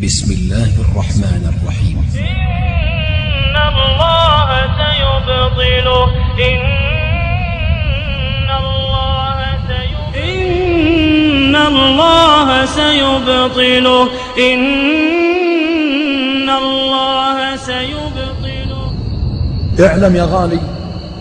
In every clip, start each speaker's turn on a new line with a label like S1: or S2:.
S1: بسم الله الرحمن الرحيم.
S2: إن الله سيبطله إن الله سيبطله
S3: اعلم يا غالي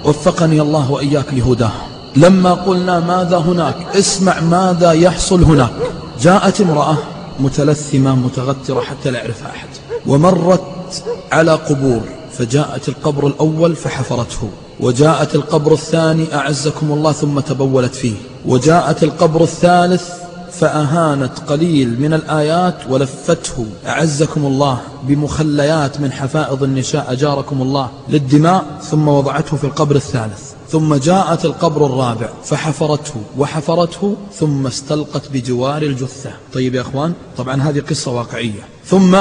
S3: وفقني الله وإياك لهداه، لما قلنا ماذا هناك اسمع ماذا يحصل هناك. جاءت امرأة متلثمة متغترة حتى لا يعرفها أحد، ومرت على قبور، فجاءت القبر الأول فحفرته، وجاءت القبر الثاني أعزكم الله ثم تبولت فيه، وجاءت القبر الثالث فأهانت قليل من الآيات ولفته أعزكم الله بمخليات من حفائض النساء أجاركم الله للدماء، ثم وضعته في القبر الثالث، ثم جاءت القبر الرابع فحفرته وحفرته ثم استلقت بجوار الجثة. طيب يا أخوان، طبعا هذه قصة واقعية. ثم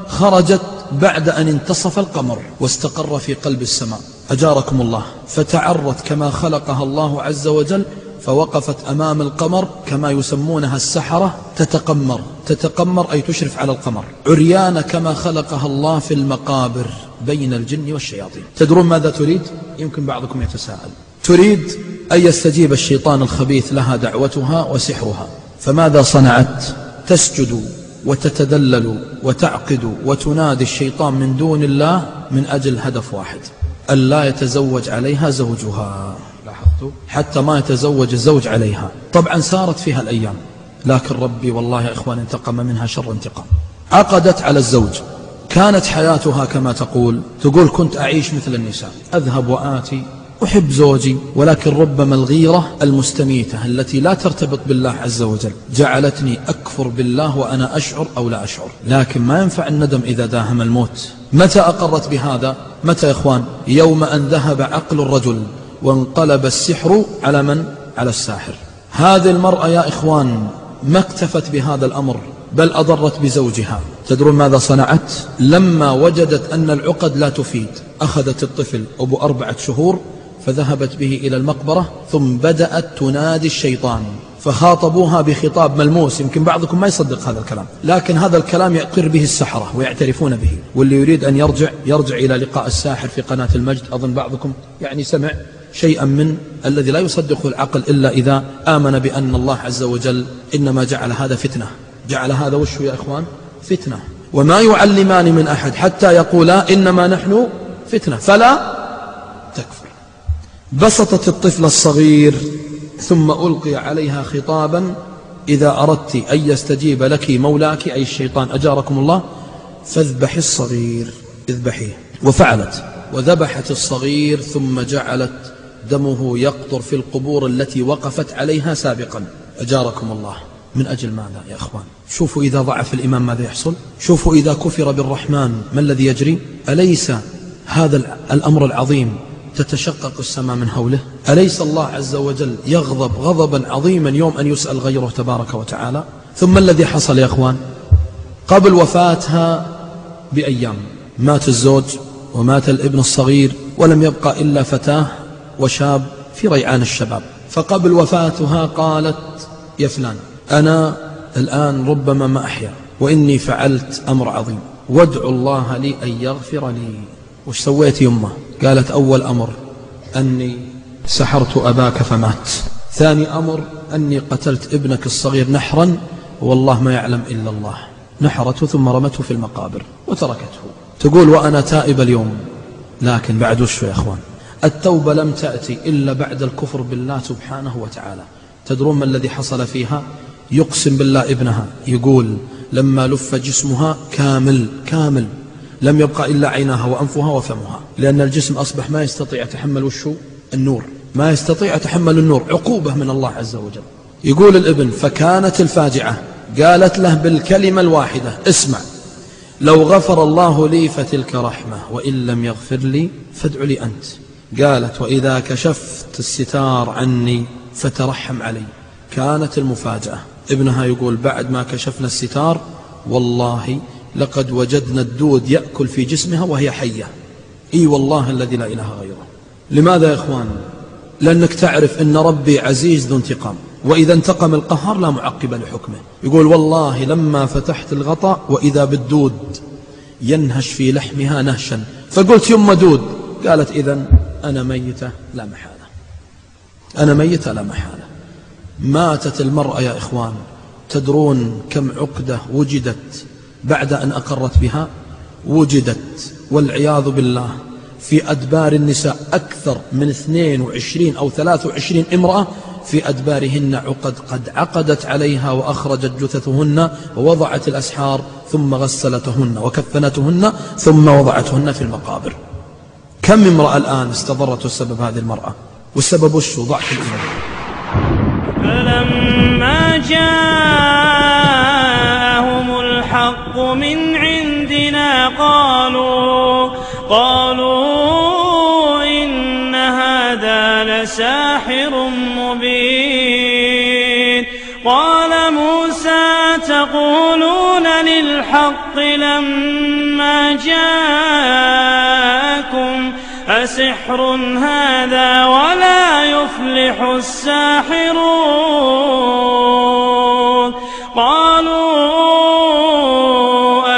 S3: خرجت بعد أن انتصف القمر واستقر في قلب السماء أجاركم الله، فتعرت كما خلقها الله عز وجل، فوقفت أمام القمر كما يسمونها السحرة تتقمر أي تشرف على القمر، عريانة كما خلقها الله في المقابر بين الجن والشياطين. تدرون ماذا تريد؟ يمكن بعضكم يتساءل. تريد أن يستجيب الشيطان الخبيث لها دعوتها وسحرها، فماذا صنعت؟ تسجد وتتدلل وتعقد وتنادي الشيطان من دون الله من أجل هدف واحد، ألا يتزوج عليها زوجها. لاحظتوا؟ حتى ما يتزوج الزوج عليها. طبعا سارت فيها الأيام، لكن ربي والله يا إخوان انتقم منها شر انتقام. عقدت على الزوج، كانت حياتها كما تقول كنت أعيش مثل النساء، أذهب وآتي، أحب زوجي، ولكن ربما الغيرة المستميتة التي لا ترتبط بالله عز وجل جعلتني أكفر بالله وأنا أشعر أو لا أشعر. لكن ما ينفع الندم إذا داهم الموت. متى أقرت بهذا؟ متى يا إخوان؟ يوم أن ذهب عقل الرجل وانقلب السحر على من؟ على الساحر. هذه المرأة يا إخوان ما اكتفت بهذا الأمر، بل أضرت بزوجها. تدرون ماذا صنعت؟ لما وجدت أن العقد لا تفيد، أخذت الطفل أبو 4 شهور فذهبت به إلى المقبرة، ثم بدأت تنادي الشيطان، فخاطبوها بخطاب ملموس. يمكن بعضكم ما يصدق هذا الكلام، لكن هذا الكلام يقر به السحرة ويعترفون به، واللي يريد أن يرجع إلى لقاء الساحر في قناة المجد. أظن بعضكم سمع شيئا من الذي لا يصدقه العقل إلا إذا آمن بأن الله عز وجل إنما جعل هذا فتنة. جعل هذا وشه يا إخوان؟ فتنة. وما يعلمان من أحد حتى يقولا إنما نحن فتنة فلا تكفر. بسطت الطفل الصغير ثم ألقي عليها خطابا: إذا أردت أن يستجيب لك مولاك أي الشيطان أجاركم الله فاذبحي الصغير، اذبحيه. وفعلت وذبحت الصغير، ثم جعلت دمه يقطر في القبور التي وقفت عليها سابقا أجاركم الله. من أجل ماذا يا أخوان؟ شوفوا إذا ضعف الإيمان ماذا يحصل، شوفوا إذا كفر بالرحمن ما الذي يجري. أليس هذا الأمر العظيم تتشقق السماء من هوله؟ أليس الله عز وجل يغضب غضبا عظيما يوم أن يسأل غيره تبارك وتعالى؟ ثم الذي حصل يا أخوان، قبل وفاتها بأيام مات الزوج ومات الابن الصغير، ولم يبقى إلا فتاة وشاب في ريعان الشباب. فقبل وفاتها قالت: يا فلان، أنا الآن ربما ما أحيا، وإني فعلت أمر عظيم، وادعوا الله لي أن يغفر لي. وش سويت يمه؟ قالت: أول أمر أني سحرت أباك فمات، ثاني أمر أني قتلت ابنك الصغير نحرا والله ما يعلم إلا الله. نحرته ثم رمته في المقابر وتركته. تقول: وأنا تائب اليوم. لكن بعد وش يا أخوان؟ التوبة لم تأتي إلا بعد الكفر بالله سبحانه وتعالى. تدرون ما الذي حصل فيها؟ يقسم بالله ابنها يقول: لما لف جسمها كامل لم يبقى إلا عيناها وأنفها وفمها، لأن الجسم أصبح ما يستطيع يتحمل النور، ما يستطيع يتحمل النور، عقوبة من الله عز وجل. يقول الابن: فكانت الفاجعة، قالت له بالكلمة الواحدة: اسمع، لو غفر الله لي فتلك رحمة، وإن لم يغفر لي فادع لي أنت. قالت: وإذا كشفت الستار عني فترحم علي. كانت المفاجأة، ابنها يقول: بعد ما كشفنا الستار والله لقد وجدنا الدود يأكل في جسمها وهي حية. إي والله الذي لا إله غيره. لماذا يا إخوان؟ لأنك تعرف أن ربي عزيز ذو انتقام. وإذا انتقم القهار لا معقب لحكمه. يقول والله لما فتحت الغطاء وإذا بالدود ينهش في لحمها نهشا، فقلت يم دود. قالت إذن أنا ميتة لا محالة، أنا ميتة لا محالة. ماتت المرأة يا إخوان. تدرون كم عقدة وجدت بعد أن أقرت بها؟ وجدت والعياذ بالله في أدبار النساء أكثر من 22 أو 23 امرأة في أدبارهن عقد قد عقدت عليها، وأخرجت جثثهن ووضعت الأسحار ثم غسلتهن وكفنتهن ثم وضعتهن في المقابر. كم امرأة الآن استضرت السبب هذه المرأة؟ والسبب وش؟ ضعف الإيمان.
S2: فلما جاءهم الحق من عندنا قالوا إن هذا لساحر مبين. قال موسى تقولون للحق لما جاءكم أسحر هذا ولا يفلح الساحرون. قالوا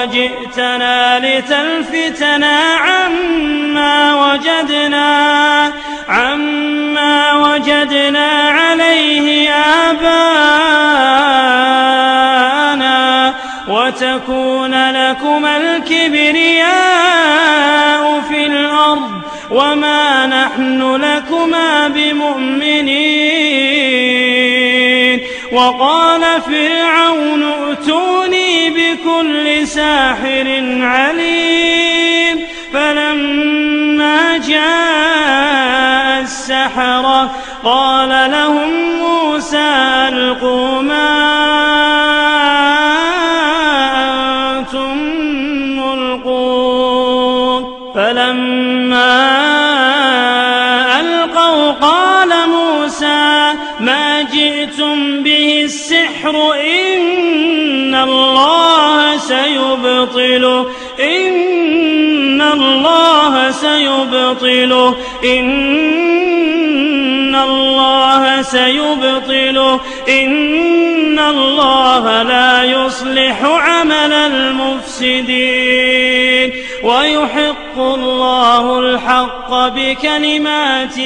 S2: أجئتنا لتلفتنا عما وجدنا عليه آباءنا وتكون لكما الكبرياء في الأرض وما نحن لكما بمؤمنين. وقال فرعون ائتوني بكل ساحر عليم. فلما جاء السحرة قال لهم موسى ألقوا ما أنتم ملقون. فلما ألقوا قال موسى ما جئتم به السحر إن الله سيبطله إن الله سيبطله إن الله لا يصلح عمل المفسدين ويحق الله الحق بكلماته.